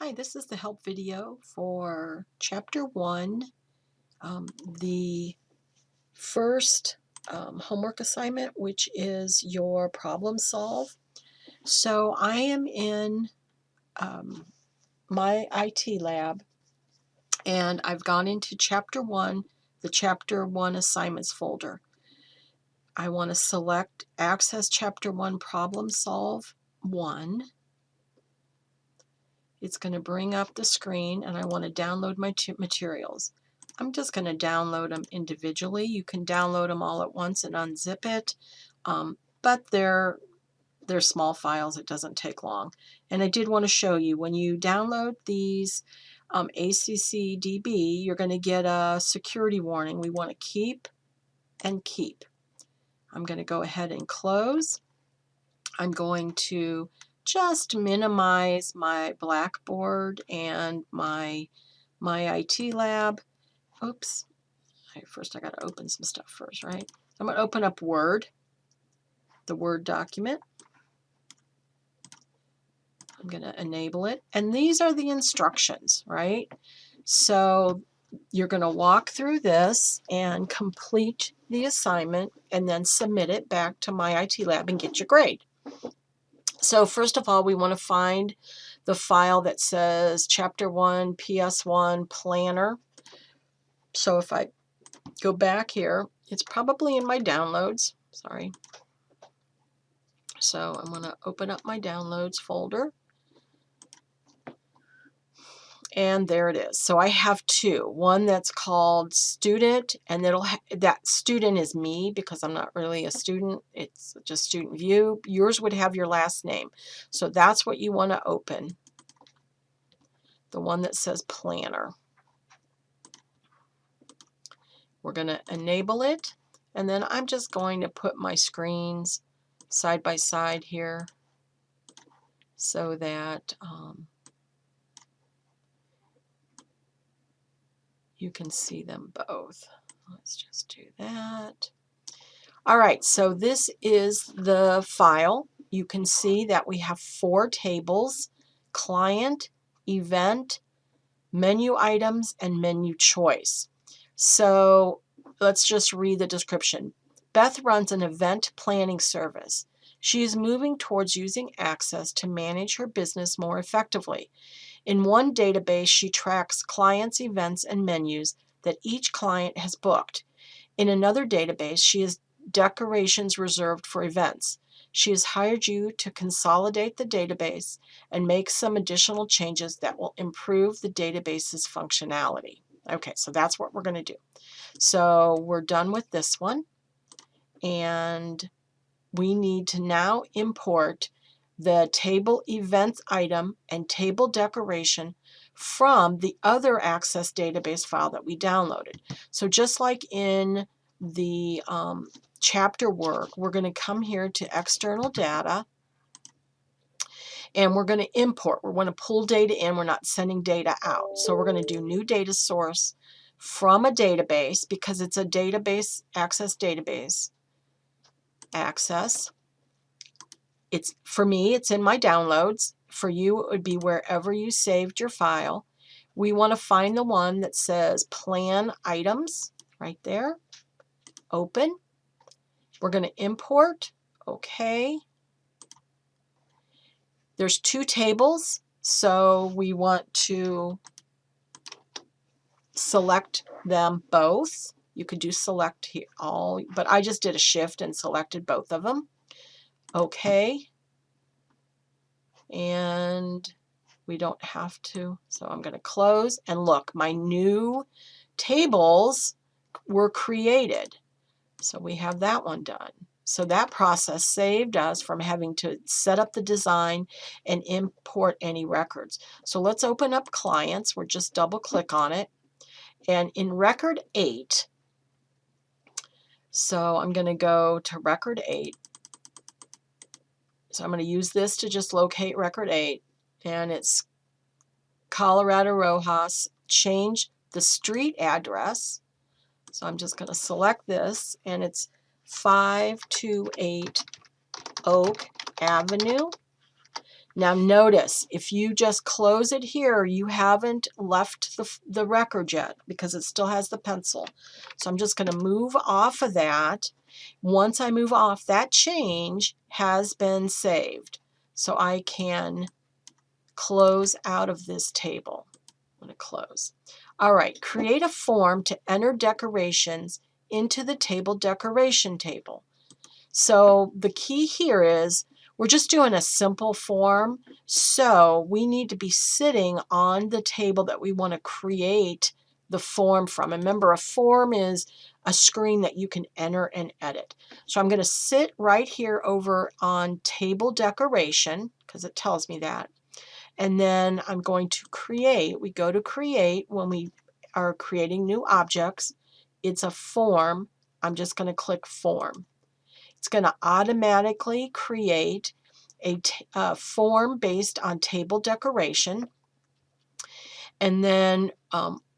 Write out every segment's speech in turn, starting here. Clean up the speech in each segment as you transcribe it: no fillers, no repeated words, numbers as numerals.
Hi, this is the help video for Chapter 1, the first homework assignment, which is your problem solve. So I am in my IT lab, and I've gone into Chapter 1, the Chapter 1 assignments folder. I want to select Access Chapter 1 Problem Solve 1. It's going to bring up the screen, and I want to download my materials. I'm just going to download them individually. You can download them all at once and unzip it, but they're small files. It doesn't take long. And I did want to show you, when you download these ACCDB, you're going to get a security warning. We want to keep and keep. I'm going to go ahead and close. I'm going to just minimize my Blackboard and my IT lab. Oops. First I got to open some stuff first, right? I'm going to open up Word, the Word document. I'm going to enable it. And these are the instructions, right? So you're going to walk through this and complete the assignment and then submit it back to my IT lab and get your grade. So first of all, we want to find the file that says Chapter 1, PS1 Planner. So if I go back here, it's probably in my downloads. Sorry. So I'm going to open up my downloads folder. And there it is. So I have two. One that's called student, and that student is me because I'm not really a student. It's just student view. Yours would have your last name. So that's what you want to open. The one that says planner. We're going to enable it, and then I'm just going to put my screens side by side here so that you can see them both. Let's just do that. All right, so this is the file. You can see that we have 4 tables: client, event, menu items, and menu choice. So let's just read the description. Beth runs an event planning service. She is moving towards using Access to manage her business more effectively. In one database, she tracks clients' events and menus that each client has booked. In another database, she has decorations reserved for events. She has hired you to consolidate the database and make some additional changes that will improve the database's functionality. Okay, so that's what we're going to do. So we're done with this one, and we need to now import the table events item and table decoration from the other Access database file that we downloaded. So just like in the chapter work, we're going to come here to external data, and we're going to import. We're going to pull data in. We're not sending data out. So we're going to do new data source from a database, because it's a database, Access database. Access. It's, for me, it's in my downloads. For you, it would be wherever you saved your file. We want to find the one that says plan items right there. Open. We're going to import. Okay. There's 2 tables, so we want to select them both. You could do select here all, but I just did a shift and selected both of them. Okay. And we don't have to, so I'm going to close, and look, my new tables were created. So we have that one done. So that process saved us from having to set up the design and import any records. So let's open up clients. We'll just double click on it. And in record 8, so I'm going to go to record 8. So I'm going to use this to just locate record 8. And it's Colorado Rojas. Change the street address. So I'm just going to select this, and it's 528 Oak Avenue. Now notice, if you just close it here, you haven't left the record yet because it still has the pencil. So I'm just going to move off of that. Once I move off, that change has been saved. So I can close out of this table. I'm going to close. All right, create a form to enter decorations into the table decoration table. So the key here is we're just doing a simple form, so we need to be sitting on the table that we want to create the form from. And remember, a form is a screen that you can enter and edit. So I'm going to sit right here over on table decoration because it tells me that. And then I'm going to create. We go to create when we are creating new objects. It's a form. I'm just going to click form. It's going to automatically create a form based on table decoration. And then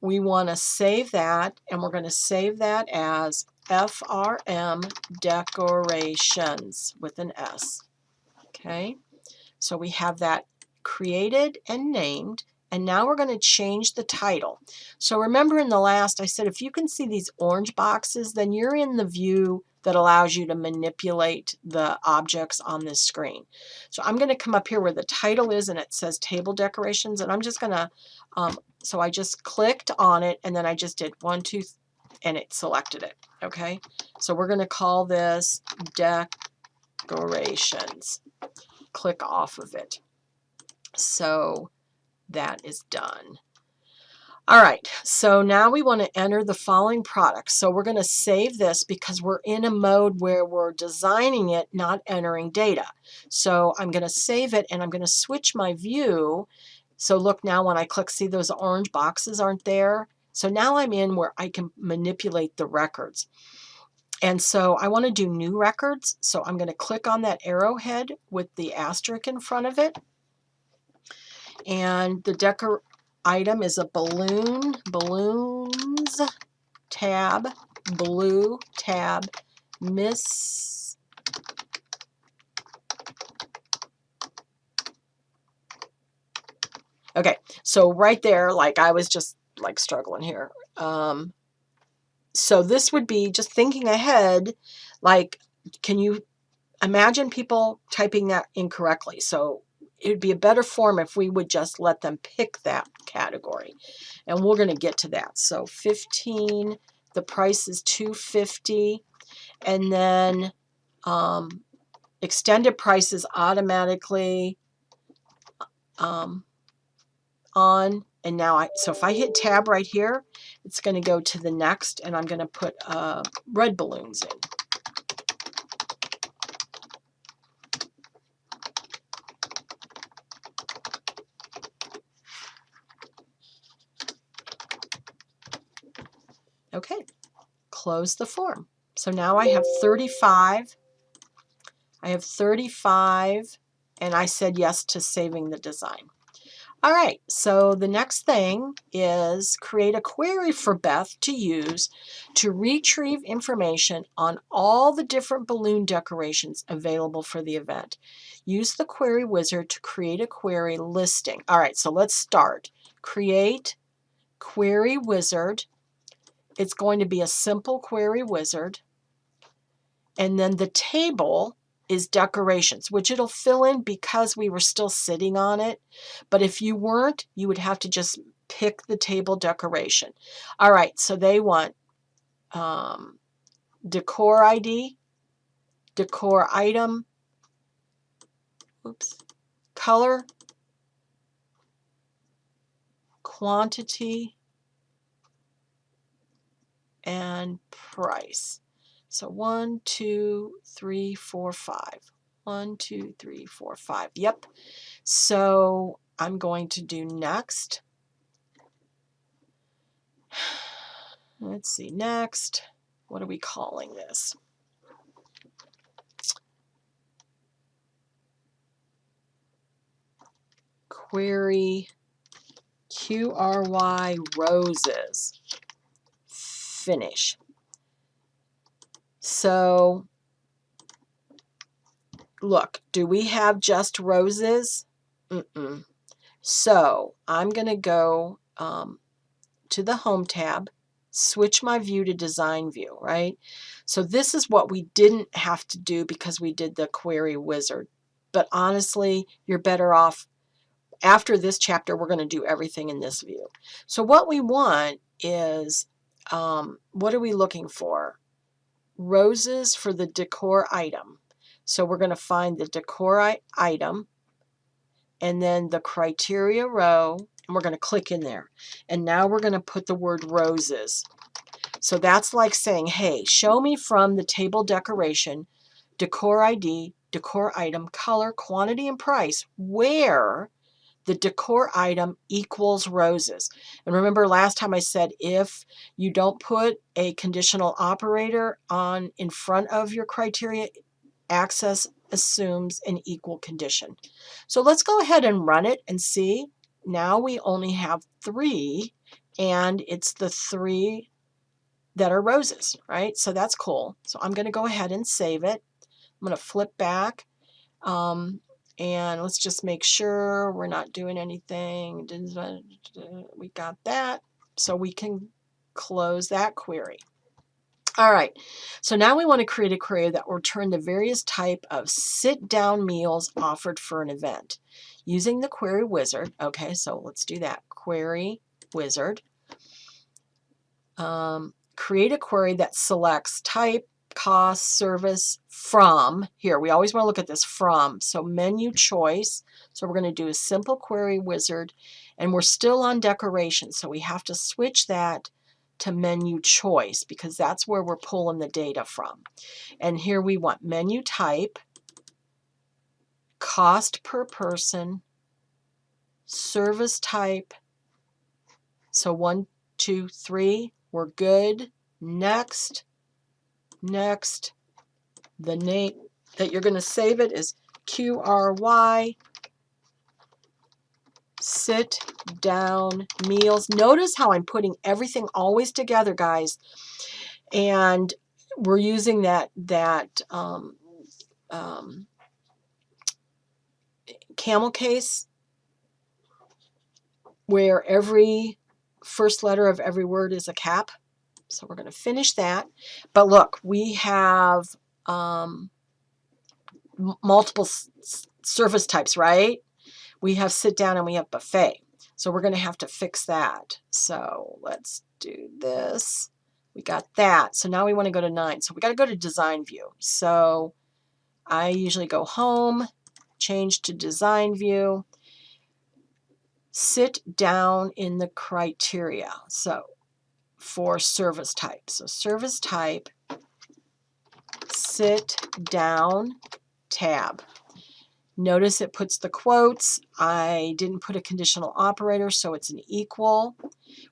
we want to save that, and we're going to save that as FRM decorations with an S. Okay, so we have that created and named. And now we're going to change the title. So remember in the last I said if you can see these orange boxes, then you're in the view that allows you to manipulate the objects on this screen. So I'm going to come up here where the title is and it says table decorations, and I'm just going to, so I just clicked on it and then I just did 1, 2, and it selected it. Okay, so we're going to call this decorations. Click off of it. So that is done. All right, so now we want to enter the following products. So we're going to save this because we're in a mode where we're designing it, not entering data. So I'm going to save it and I'm going to switch my view. So look, now when I click, see those orange boxes aren't there? So now I'm in where I can manipulate the records. And so I want to do new records. So I'm going to click on that arrowhead with the asterisk in front of it. And the decor item is a balloons, tab, blue, tab, miss. Okay, so right there, like I was just like struggling here. So this would be just thinking ahead, like, can you imagine people typing that incorrectly? So it would be a better form if we would just let them pick that category. And we're going to get to that. So 15, the price is $2.50, and then extended price is automatically on. And now so if I hit tab right here, it's going to go to the next, and I'm going to put red balloons in. Okay, close the form. So now I have 35. I have 35, and I said yes to saving the design. All right, so the next thing is create a query for Beth to use to retrieve information on all the different balloon decorations available for the event. Use the query wizard to create a query listing. All right, so let's start. Create query wizard. It's going to be a simple query wizard. And then the table is decorations, which it'll fill in because we were still sitting on it. But if you weren't, you would have to just pick the table decoration. All right, so they want decor ID, decor item, oops, color, quantity, and price. So 1, 2, 3, 4, 5. 1, 2, 3, 4, 5. Yep. So I'm going to do next. Let's see, next. What are we calling this? Query QRY roses. Finish. So look, do we have just roses? So I'm going to go to the Home tab, switch my view to Design View, right? So this is what we didn't have to do because we did the Query Wizard. But honestly, you're better off. After this chapter, we're going to do everything in this view. So what we want is, what are we looking for? Roses for the decor item. So we're going to find the decor item and then the criteria row, and we're going to click in there. And now we're going to put the word roses. So that's like saying, hey, show me from the table decoration, decor ID, decor item, color, quantity, and price, where the decor item equals roses. And remember last time I said, if you don't put a conditional operator on in front of your criteria, Access assumes an equal condition. So let's go ahead and run it and see. Now we only have 3, and it's the 3 that are roses, right? So that's cool. So I'm going to go ahead and save it. I'm going to flip back, and let's just make sure we're not doing anything. We got that. So we can close that query. All right, so now we want to create a query that will return the various type of sit-down meals offered for an event. Using the query wizard, okay, so let's do that. Query wizard. Create a query that selects type, cost, service, from. Here, we always want to look at this from. So menu choice. So we're going to do a simple query wizard, and we're still on decoration, so we have to switch that to menu choice because that's where we're pulling the data from. And here we want menu type, cost per person, service type. So 1, 2, 3, we're good. Next. The name that you're going to save it is QRY sit down meals. Notice how I'm putting everything always together, guys. And we're using that camel case where every first letter of every word is a cap. So we're going to finish that. But look, we have multiple service types, right? We have sit down and we have buffet. So we're going to have to fix that. So let's do this. We got that. So now we want to go to 9. So we got to go to design view. So I usually go home, change to design view, sit down in the criteria. So for service type. So service type, sit down tab. Notice it puts the quotes. I didn't put a conditional operator, so it's an equal.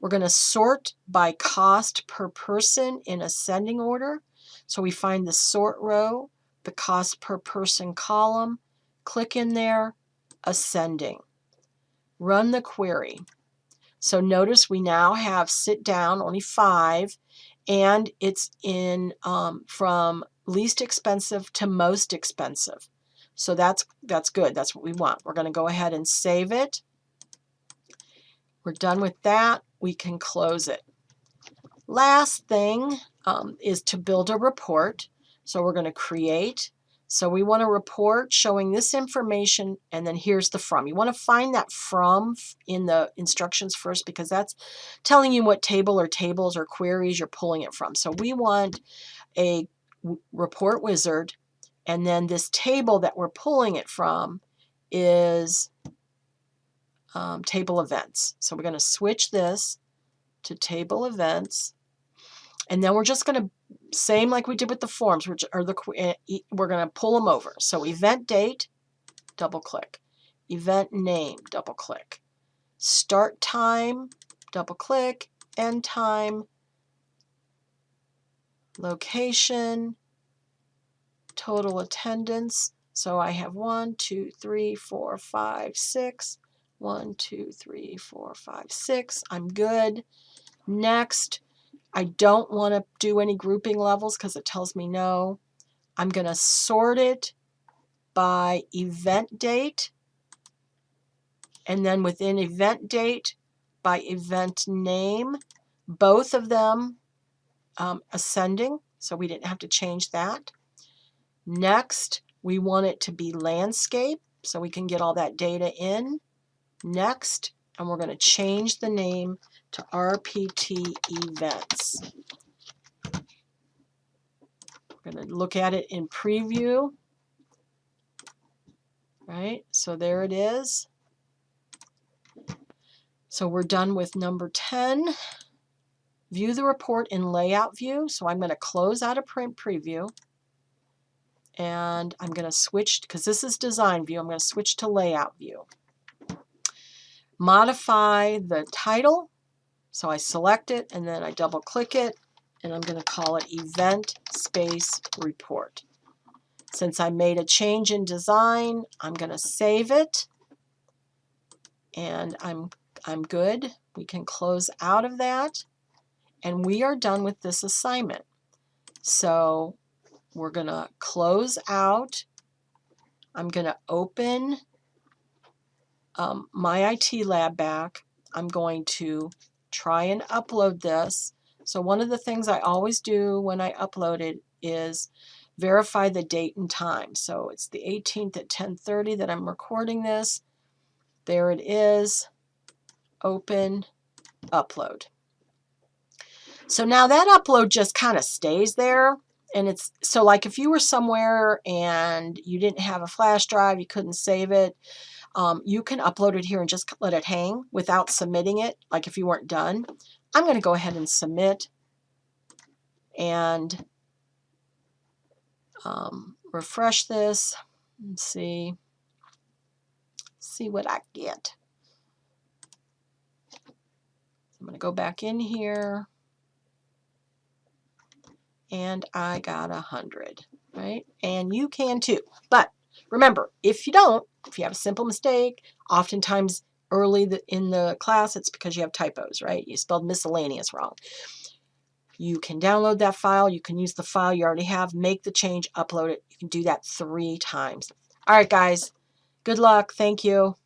We're going to sort by cost per person in ascending order. So we find the sort row, the cost per person column, click in there, ascending. Run the query. So notice we now have sit down, only 5, and it's in from least expensive to most expensive. So that's good. That's what we want. We're going to go ahead and save it. We're done with that. We can close it. Last thing is to build a report. So we're going to create. So we want a report showing this information, and then here's the from. You want to find that from in the instructions first because that's telling you what table or tables or queries you're pulling it from. So we want a report wizard, and then this table that we're pulling it from is table events. So we're going to switch this to table events. And then we're just going to, same like we did with the forms, we're going to pull them over. So event date, double click. Event name, double click. Start time, double click. End time. Location. Total attendance. So I have 1, 2, 3, 4, 5, 6. 1, 2, 3, 4, 5, 6. I'm good. Next. I don't want to do any grouping levels because it tells me no. I'm going to sort it by event date. and then within event date by event name, both of them ascending, so we didn't have to change that. Next, we want it to be landscape, so we can get all that data in. Next, and we're going to change the name to RPT events. We're going to look at it in preview. Right, so there it is. So we're done with number 10. View the report in layout view. So I'm going to close out of print preview. And I'm going to switch, because this is design view, I'm going to switch to layout view. Modify the title. So I select it and then I double click it. And I'm going to call it Event Space Report. Since I made a change in design, I'm going to save it. And I'm good. We can close out of that. And we are done with this assignment. So we're going to close out. I'm going to open my IT lab back. I'm going to try and upload this. So one of the things I always do when I upload it is verify the date and time. So it's the 18th at 10:30 that I'm recording this. There it is. Open, upload. So now that upload just kind of stays there. And it's so like if you were somewhere and you didn't have a flash drive, you couldn't save it, you can upload it here and just let it hang without submitting it, like if you weren't done. I'm going to go ahead and submit and refresh this and see what I get. I'm going to go back in here. And I got 100, right? And you can too. But remember, if you have a simple mistake, oftentimes early in the class, it's because you have typos, right? You spelled miscellaneous wrong. You can download that file. You can use the file you already have, make the change, upload it. You can do that 3 times. All right, guys. Good luck. Thank you.